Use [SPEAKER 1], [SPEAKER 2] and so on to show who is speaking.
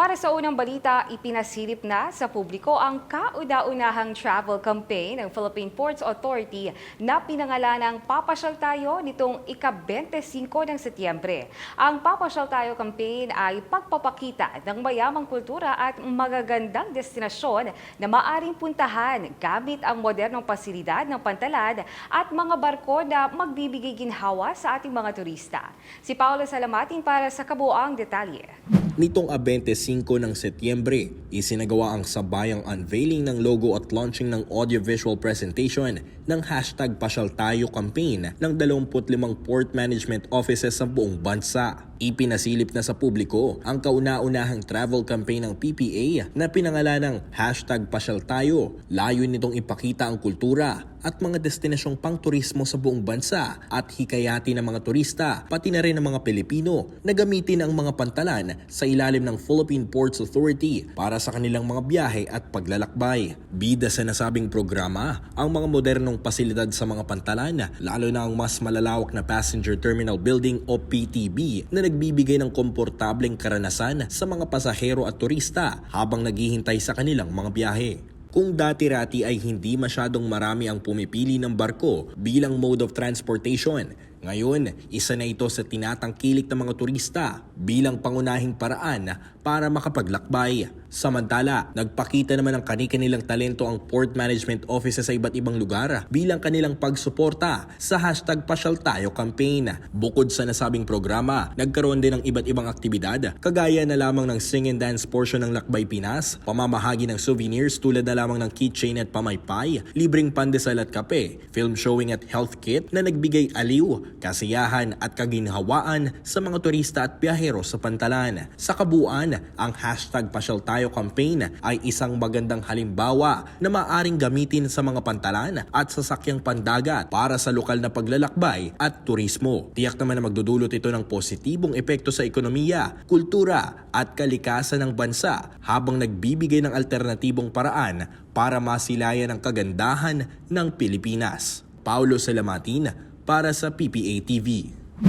[SPEAKER 1] Para sa unang balita, ipinasilip na sa publiko ang kauna-unahang travel campaign ng Philippine Ports Authority na pinangalanang Papasyal Tayo nitong ika-25 ng Setyembre. Ang Papasyal Tayo campaign ay pagpapakita ng mayamang kultura at magagandang destinasyon na maaring puntahan gamit ang modernong pasilidad ng pantalad at mga barko na magbibigay ginhawa sa ating mga turista. Si Paolo Salamatin para sa kabuuang detalye.
[SPEAKER 2] Nitong 25 ng Setyembre, isinagawa ang sabayang unveiling ng logo at launching ng audiovisual presentation ng #Pasyal Tayo campaign ng 25 port management offices sa buong bansa. Ipinasilip na sa publiko ang kauna-unahang travel campaign ng PPA na pinangalanang #Pasyal Tayo. Layon nitong ipakita ang kultura at mga destinasyong pangturismo sa buong bansa at hikayati ng mga turista pati na rin ng mga Pilipino na gamitin ang mga pantalan sa ilalim ng Philippine Ports Authority para sa kanilang mga biyahe at paglalakbay. Bida sa nasabing programa ang mga modernong pasilidad sa mga pantalan, lalo na ang mas malalawak na Passenger Terminal Building o PTB na nagbibigay ng komportableng karanasan sa mga pasahero at turista habang naghihintay sa kanilang mga biyahe. Kung dati-rati ay hindi masyadong marami ang pumipili ng barko bilang mode of transportation, ngayon isa na ito sa tinatangkilik ng mga turista bilang pangunahing paraan para makapaglakbay. Samantala, nagpakita naman ng kani-kanilang talento ang port management offices sa iba't ibang lugar bilang kanilang pagsuporta sa #Pasyal Tayo campaign. Bukod sa nasabing programa, nagkaroon din ng iba't ibang aktibidad kagaya na lamang ng sing and dance portion ng Lakbay Pinas, pamamahagi ng souvenirs tulad na lamang ng keychain at pamaypay, libreng pandesal at kape, film showing at health kit na nagbigay aliw, kasiyahan at kaginhawaan sa mga turista at biyahero sa pantalan. Sa kabuuan, ang #Pasyal Tayo campaign ay isang magandang halimbawa na maaring gamitin sa mga pantalan at sasakyang pandagat para sa lokal na paglalakbay at turismo. Tiyak naman na magdudulot ito ng positibong epekto sa ekonomiya, kultura at kalikasan ng bansa habang nagbibigay ng alternatibong paraan para masilayan ang kagandahan ng Pilipinas. Paulo Salamatin para sa PPA TV.